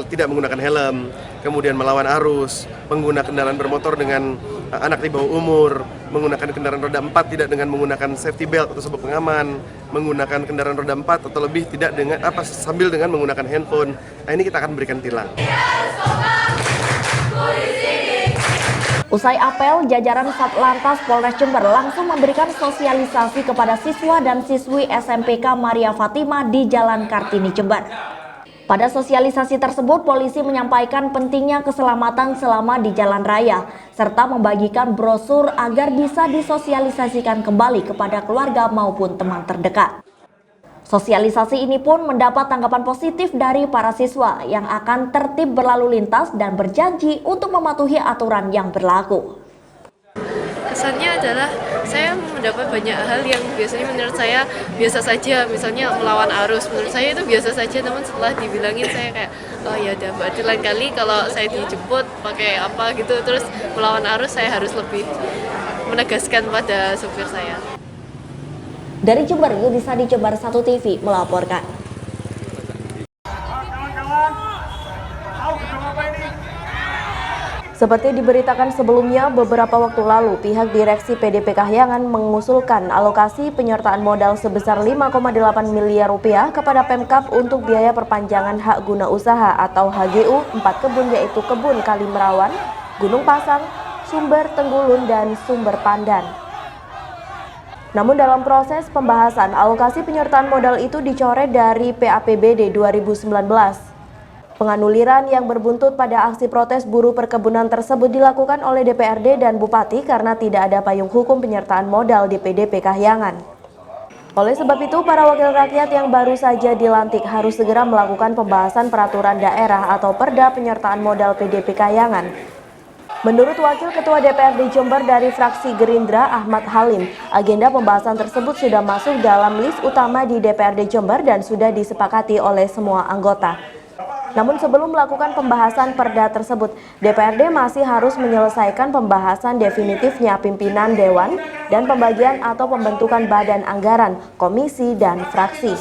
tidak menggunakan helm, kemudian melawan arus, pengguna kendaraan bermotor dengan anak di bawah umur, menggunakan kendaraan roda 4 tidak dengan menggunakan safety belt atau sabuk pengaman, menggunakan kendaraan roda 4 atau lebih tidak dengan sambil dengan menggunakan handphone. Nah, ini kita akan berikan tilang. Usai apel, jajaran Satlantas Polres Jember langsung memberikan sosialisasi kepada siswa dan siswi SMPK Maria Fatima di Jalan Kartini, Jember. Pada sosialisasi tersebut, polisi menyampaikan pentingnya keselamatan selama di jalan raya, serta membagikan brosur agar bisa disosialisasikan kembali kepada keluarga maupun teman terdekat. Sosialisasi ini pun mendapat tanggapan positif dari para siswa yang akan tertib berlalu lintas dan berjanji untuk mematuhi aturan yang berlaku. Kesannya adalah saya mendapat banyak hal yang biasanya menurut saya biasa saja, misalnya melawan arus, menurut saya itu biasa saja, namun setelah dibilangin saya kayak, oh ya udah, berarti lain kali kalau saya dijemput pakai apa gitu terus melawan arus, saya harus lebih menegaskan pada supir saya. Dari Jember, Yudhisa di Jember 1 TV melaporkan. Seperti diberitakan sebelumnya, beberapa waktu lalu pihak Direksi PDP Kahyangan mengusulkan alokasi penyertaan modal sebesar 5,8 miliar rupiah kepada Pemkab untuk biaya perpanjangan hak guna usaha atau HGU 4 kebun, yaitu Kebun Kalimerawan, Gunung Pasang, Sumber Tenggulun, dan Sumber Pandan. Namun dalam proses pembahasan, alokasi penyertaan modal itu dicoret dari PAPBD 2019. Penganuliran yang berbuntut pada aksi protes buruh perkebunan tersebut dilakukan oleh DPRD dan Bupati karena tidak ada payung hukum penyertaan modal di PDP Kahyangan. Oleh sebab itu, para wakil rakyat yang baru saja dilantik harus segera melakukan pembahasan peraturan daerah atau perda penyertaan modal PDP Kahyangan. Menurut Wakil Ketua DPRD Jember dari fraksi Gerindra, Ahmad Halim, agenda pembahasan tersebut sudah masuk dalam list utama di DPRD Jember dan sudah disepakati oleh semua anggota. Namun sebelum melakukan pembahasan perda tersebut, DPRD masih harus menyelesaikan pembahasan definitifnya pimpinan dewan dan pembagian atau pembentukan badan anggaran, komisi, dan fraksi.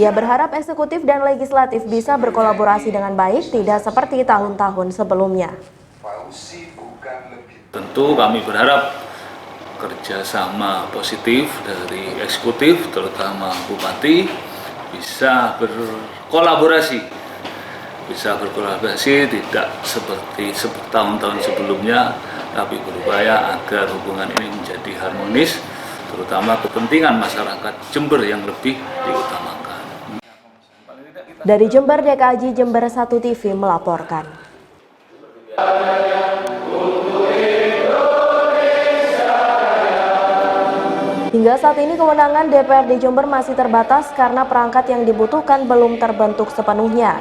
Ia berharap eksekutif dan legislatif bisa berkolaborasi dengan baik, tidak seperti tahun-tahun sebelumnya. Tentu kami berharap kerjasama positif dari eksekutif, terutama Bupati, bisa berkolaborasi tidak seperti tahun-tahun sebelumnya, tapi berupaya agar hubungan ini menjadi harmonis, terutama kepentingan masyarakat Jember yang lebih diutamakan. Dari Jember, DKJ Jember 1 TV melaporkan. Hingga saat ini kewenangan DPRD Jember masih terbatas karena perangkat yang dibutuhkan belum terbentuk sepenuhnya.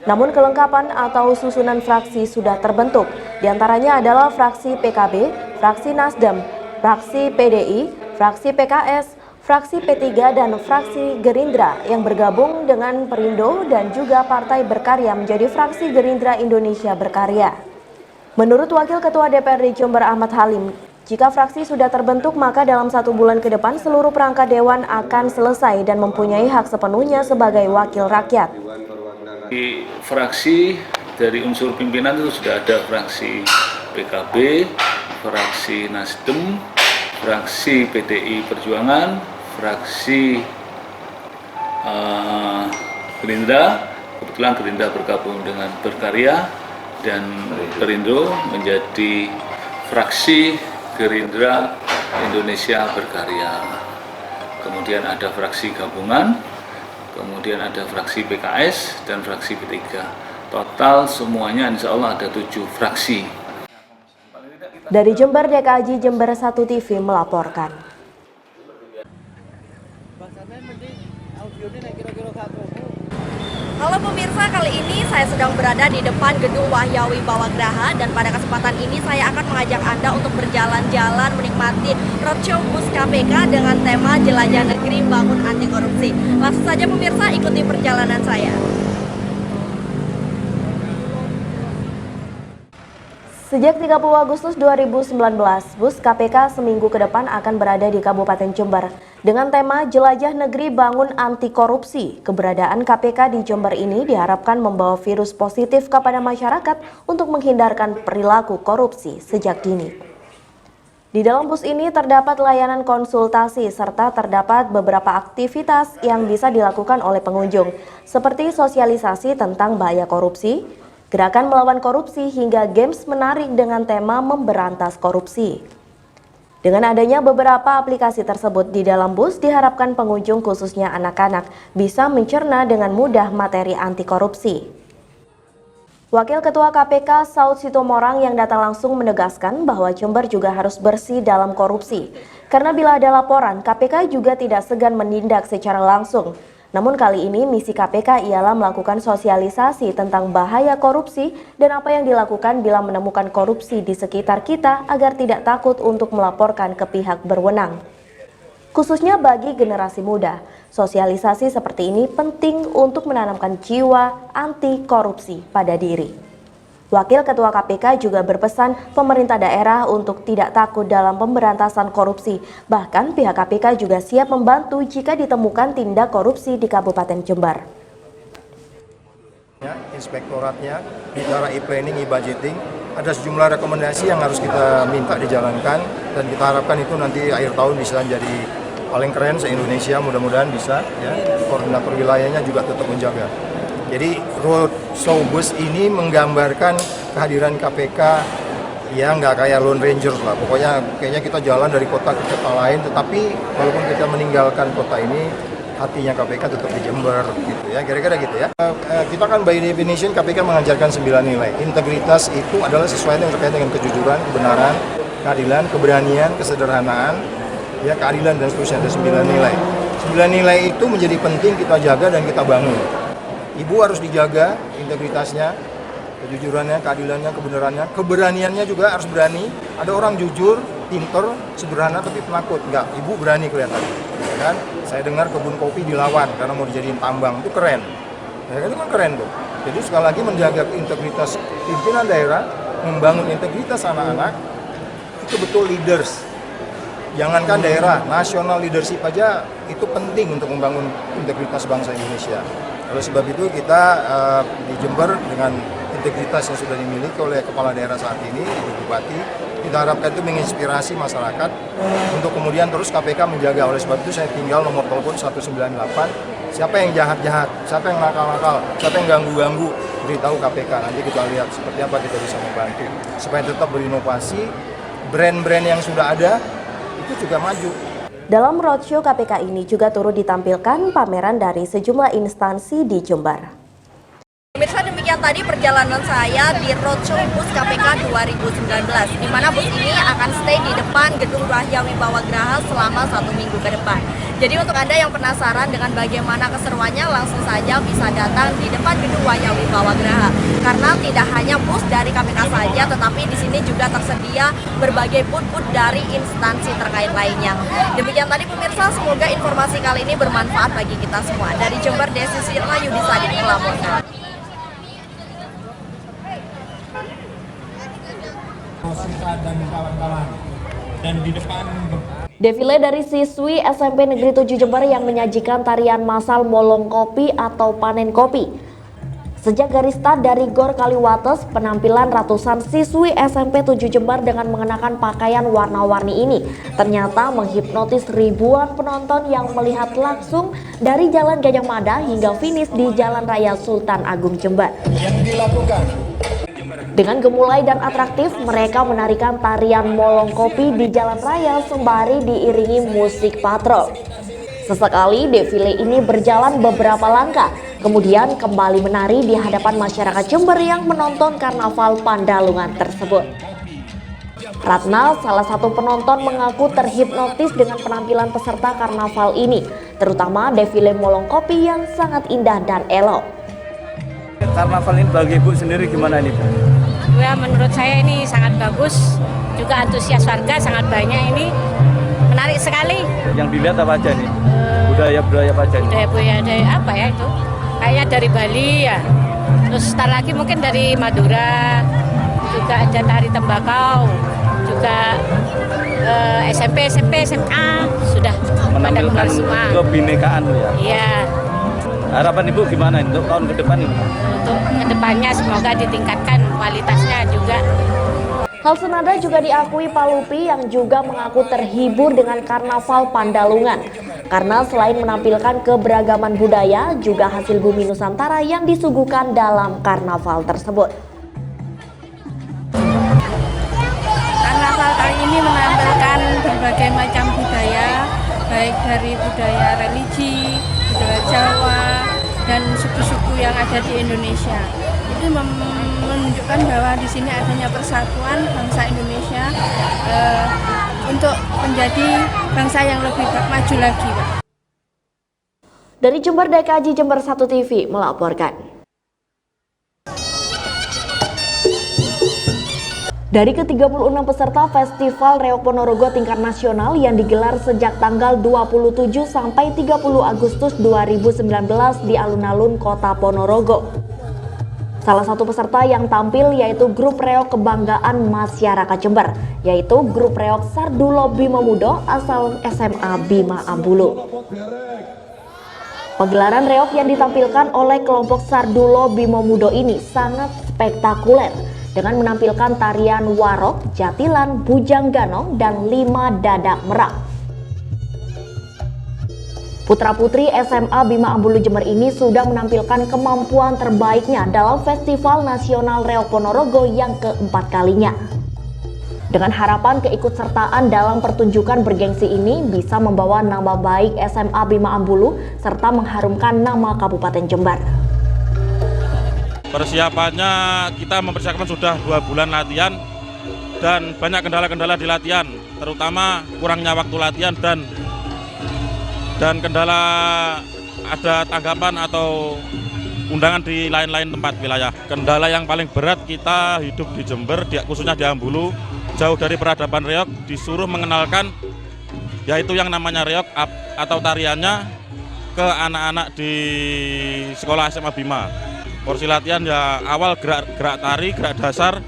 Namun kelengkapan atau susunan fraksi sudah terbentuk. Di antaranya adalah fraksi PKB, fraksi Nasdem, fraksi PDI, fraksi PKS, fraksi P3 dan fraksi Gerindra yang bergabung dengan Perindo dan juga Partai Berkarya menjadi fraksi Gerindra Indonesia Berkarya. Menurut Wakil Ketua DPRD Jember Ahmad Halim, jika fraksi sudah terbentuk maka dalam 1 bulan ke depan seluruh perangkat dewan akan selesai dan mempunyai hak sepenuhnya sebagai wakil rakyat. Di fraksi dari unsur pimpinan itu sudah ada fraksi PKB, fraksi Nasdem, fraksi PDI Perjuangan, fraksi Gerindra, kebetulan Gerindra bergabung dengan Berkarya, dan Perindo menjadi fraksi Gerindra Indonesia Berkarya. Kemudian ada fraksi gabungan, kemudian ada fraksi PKS dan fraksi P3. Total semuanya insya Allah ada 7 fraksi. Dari Jember, DKJ Jember 1 TV melaporkan. Halo pemirsa, kali ini saya sedang berada di depan gedung Wahyawi Bawagraha dan pada kesempatan ini saya akan mengajak Anda untuk berjalan-jalan menikmati roadshow bus KPK dengan tema Jelajah Negeri Bangun Anti Korupsi. Langsung saja pemirsa, ikuti perjalanan saya. Sejak 30 Agustus 2019, bus KPK seminggu ke depan akan berada di Kabupaten Jember dengan tema Jelajah Negeri Bangun Anti Korupsi. Keberadaan KPK di Jember ini diharapkan membawa virus positif kepada masyarakat untuk menghindarkan perilaku korupsi sejak dini. Di dalam bus ini terdapat layanan konsultasi serta terdapat beberapa aktivitas yang bisa dilakukan oleh pengunjung, seperti sosialisasi tentang bahaya korupsi, gerakan melawan korupsi hingga games menarik dengan tema memberantas korupsi. Dengan adanya beberapa aplikasi tersebut di dalam bus, diharapkan pengunjung khususnya anak-anak bisa mencerna dengan mudah materi anti korupsi. Wakil Ketua KPK Saud Sitomorang yang datang langsung menegaskan bahwa Jember juga harus bersih dalam korupsi. Karena bila ada laporan, KPK juga tidak segan menindak secara langsung. Namun kali ini misi KPK ialah melakukan sosialisasi tentang bahaya korupsi dan apa yang dilakukan bila menemukan korupsi di sekitar kita agar tidak takut untuk melaporkan ke pihak berwenang. Khususnya bagi generasi muda, sosialisasi seperti ini penting untuk menanamkan jiwa anti korupsi pada diri. Wakil Ketua KPK juga berpesan pemerintah daerah untuk tidak takut dalam pemberantasan korupsi. Bahkan pihak KPK juga siap membantu jika ditemukan tindak korupsi di Kabupaten Jember. Inspektoratnya, bicara e-planning, e-budgeting, ada sejumlah rekomendasi yang harus kita minta dijalankan dan kita harapkan itu nanti akhir tahun bisa jadi paling keren se-Indonesia, mudah-mudahan bisa. Ya. Koordinator wilayahnya juga tetap menjaga. Jadi roadshow bus ini menggambarkan kehadiran KPK ya nggak kayak Lone Ranger lah. Pokoknya kayaknya kita jalan dari kota ke kota lain, tetapi walaupun kita meninggalkan kota ini, hatinya KPK tetap di Jember gitu ya, kira-kira gitu ya. Kita kan by definition KPK mengajarkan 9 nilai. Integritas itu adalah sesuatu yang terkait dengan kejujuran, kebenaran, keadilan, keberanian, kesederhanaan, ya keadilan dan seterusnya, ada 9 nilai. 9 nilai itu menjadi penting kita jaga dan kita bangun. Ibu harus dijaga integritasnya, kejujurannya, keadilannya, kebenarannya, keberaniannya juga harus berani. Ada orang jujur, pinter, sederhana tapi penakut. Enggak, ibu berani kelihatan. Ya kan? Saya dengar kebun kopi dilawan karena mau dijadiin tambang, itu keren. Ya kan, itu kan keren tuh. Jadi sekali lagi menjaga integritas pimpinan daerah, membangun integritas anak-anak, itu betul leaders. Jangankan daerah, nasional leadership aja itu penting untuk membangun integritas bangsa Indonesia. Oleh sebab itu kita di Jember dengan integritas yang sudah dimiliki oleh kepala daerah saat ini, Ibu Bupati, kita harapkan itu menginspirasi masyarakat untuk kemudian terus KPK menjaga. Oleh sebab itu saya tinggal nomor telepon 198, siapa yang jahat-jahat, siapa yang nakal-nakal, siapa yang ganggu-ganggu, beritahu KPK. Nanti kita lihat seperti apa kita bisa membantu supaya tetap berinovasi, brand-brand yang sudah ada itu juga maju. Dalam roadshow KPK ini juga turut ditampilkan pameran dari sejumlah instansi di Jember. Pemirsa, demikian tadi perjalanan saya di Roadshow Bus KPK 2019, di mana bus ini akan stay di depan Gedung Rahya Wibawa Graha selama 1 minggu ke depan. Jadi untuk Anda yang penasaran dengan bagaimana keseruannya, langsung saja bisa datang di depan Gedung Rahya Wibawa Graha. Karena tidak hanya bus dari KPK saja, tetapi di sini juga tersedia berbagai booth-booth dari instansi terkait lainnya. Demikian tadi pemirsa, semoga informasi kali ini bermanfaat bagi kita semua. Dari Jember, Desi Sirna Yudhisadi melaporkan. Dan kawan-kawan dan di depan Defile dari siswi SMP Negeri 7 Jember yang menyajikan tarian massal molong kopi atau panen kopi. Sejak garis start dari Gor Kaliwates, penampilan ratusan siswi SMP 7 Jember dengan mengenakan pakaian warna-warni ini ternyata menghipnotis ribuan penonton yang melihat langsung dari Jalan Gajah Mada hingga finish di Jalan Raya Sultan Agung Jember. yang dilakukan Dengan gemulai dan atraktif, mereka menarikan tarian molong kopi di jalan raya sembari diiringi musik patrol. Sesekali defile ini berjalan beberapa langkah, kemudian kembali menari di hadapan masyarakat Jember yang menonton karnaval Pandalungan tersebut. Ratna, salah satu penonton, mengaku terhipnotis dengan penampilan peserta karnaval ini, terutama defile molong kopi yang sangat indah dan elok. Karnaval ini bagi Ibu sendiri gimana ini, Bu? Ya, menurut saya ini sangat bagus, juga antusias warga sangat banyak ini, menarik sekali. Yang dilihat apa aja nih? Budaya-budaya apa aja nih? Budaya-budaya apa ya itu? Kayaknya dari Bali ya, terus sebentar lagi mungkin dari Madura, juga ada tari tembakau, juga SMP, SMA sudah menampilkan semua. Kebinekaan ya? Iya. Harapan Ibu gimana untuk tahun ke depan ini? Untuk kedepannya semoga ditingkatkan kualitasnya juga. Hal senada juga diakui Pak Lupi yang juga mengaku terhibur dengan karnaval Pandalungan. Karena selain menampilkan keberagaman budaya, juga hasil bumi Nusantara yang disuguhkan dalam karnaval tersebut. Karnaval kali ini menampilkan berbagai macam budaya, baik dari budaya religi, budaya Jawa, dan suku-suku yang ada di Indonesia. Itu menunjukkan bahwa di sini adanya persatuan bangsa Indonesia untuk menjadi bangsa yang lebih maju lagi, Pak. Dari Jember, DKJ Jember 1 TV melaporkan. Dari ke-36 peserta Festival Reok Ponorogo tingkat nasional yang digelar sejak tanggal 27 sampai 30 Agustus 2019 di alun-alun Kota Ponorogo. Salah satu peserta yang tampil yaitu grup reok kebanggaan masyarakat Jember, yaitu grup reok Sardulo Bima Mudo asal SMA Bima Ambulu. Pagelaran reok yang ditampilkan oleh kelompok Sardulo Bima Mudo ini sangat spektakuler, dengan menampilkan tarian warok, jatilan, bujang ganong, dan 5 dadak merak. Putra-putri SMA Bima Ambulu Jember ini sudah menampilkan kemampuan terbaiknya dalam Festival Nasional Reok Ponorogo yang keempat kalinya. Dengan harapan keikutsertaan dalam pertunjukan bergengsi ini bisa membawa nama baik SMA Bima Ambulu serta mengharumkan nama Kabupaten Jember. Persiapannya kita mempersiapkan sudah 2 bulan latihan dan banyak kendala-kendala di latihan, terutama kurangnya waktu latihan dan kendala ada tanggapan atau undangan di lain-lain tempat wilayah. Kendala yang paling berat kita hidup di Jember, khususnya di Ambulu, jauh dari peradaban reok, disuruh mengenalkan yaitu yang namanya reok atau tariannya ke anak-anak di sekolah SMA Bima. Porsi latihan ya awal gerak tari, gerak dasar,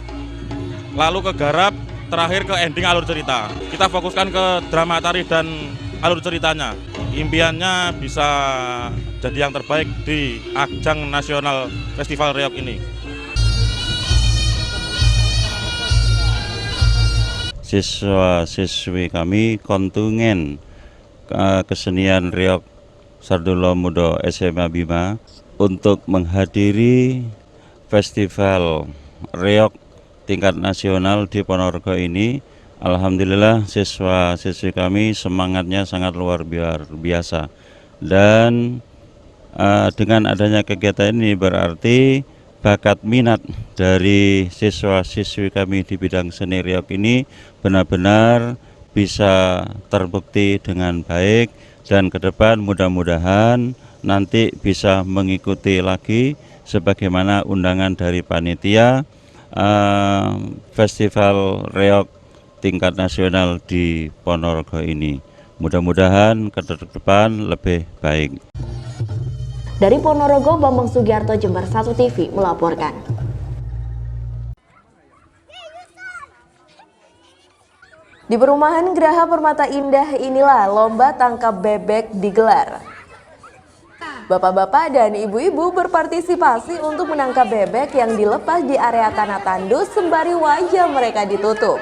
lalu ke garap, terakhir ke ending alur cerita. Kita fokuskan ke drama tari dan alur ceritanya. Impiannya bisa jadi yang terbaik di ajang nasional Festival Reok ini. Siswa-siswi kami kontingen kesenian Reok Sardulo Mudo SMA Bima untuk menghadiri Festival Reok tingkat nasional di Ponorogo ini Alhamdulillah siswa-siswi kami semangatnya sangat luar biasa. Dan dengan adanya kegiatan ini berarti bakat minat dari siswa-siswi kami di bidang seni reog ini benar-benar bisa terbukti dengan baik, dan ke depan mudah-mudahan nanti bisa mengikuti lagi sebagaimana undangan dari panitia Festival Reog tingkat nasional di Ponorogo ini. Mudah-mudahan ke depan lebih baik. Dari Ponorogo, Bambang Sugiarto, Jember 1 TV melaporkan. Di perumahan Geraha Permata Indah inilah lomba tangkap bebek digelar. Bapak-bapak dan ibu-ibu berpartisipasi untuk menangkap bebek yang dilepas di area tanah tandus sembari wajah mereka ditutup.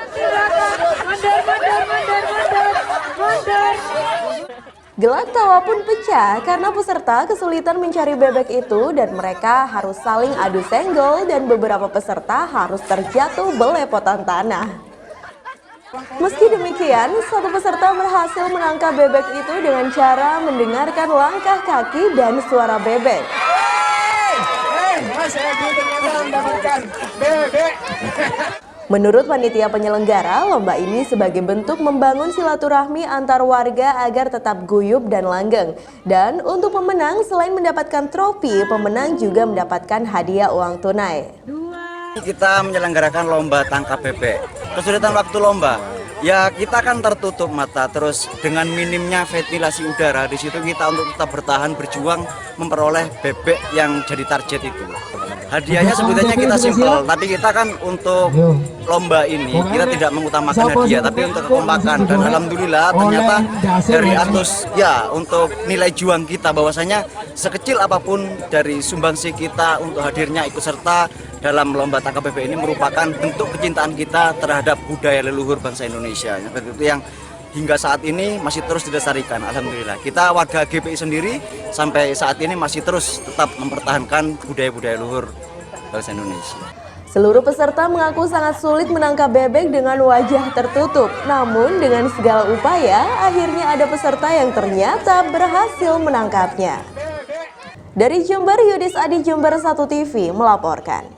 Gelak tawa pun pecah karena peserta kesulitan mencari bebek itu dan mereka harus saling adu senggol dan beberapa peserta harus terjatuh belepotan tanah. Meski demikian, satu peserta berhasil menangkap bebek itu dengan cara mendengarkan langkah kaki dan suara bebek. Menurut panitia penyelenggara, lomba ini sebagai bentuk membangun silaturahmi antar warga agar tetap guyup dan langgeng. Dan untuk pemenang, selain mendapatkan trofi, pemenang juga mendapatkan hadiah uang tunai. Kita menyelenggarakan lomba tangkap bebek. Kesulitan waktu lomba, ya kita kan tertutup mata, terus dengan minimnya ventilasi udara di situ kita untuk tetap bertahan berjuang memperoleh bebek yang jadi target itu. Hadiahnya sebetulnya kita simpel, tapi kita kan untuk lomba ini kita tidak mengutamakan hadiah, tapi untuk kekompakan. Dan alhamdulillah ternyata dari atas ya untuk nilai juang kita bahwasanya sekecil apapun dari sumbangsi kita untuk hadirnya ikut serta dalam lomba tangkap bebek ini merupakan bentuk kecintaan kita terhadap budaya leluhur bangsa Indonesia. Itu yang hingga saat ini masih terus dilestarikan. Alhamdulillah. Kita warga GPI sendiri sampai saat ini masih terus tetap mempertahankan budaya-budaya leluhur bangsa Indonesia. Seluruh peserta mengaku sangat sulit menangkap bebek dengan wajah tertutup. Namun dengan segala upaya, akhirnya ada peserta yang ternyata berhasil menangkapnya. Dari Jember, Yudis Adi, Jember 1 TV melaporkan.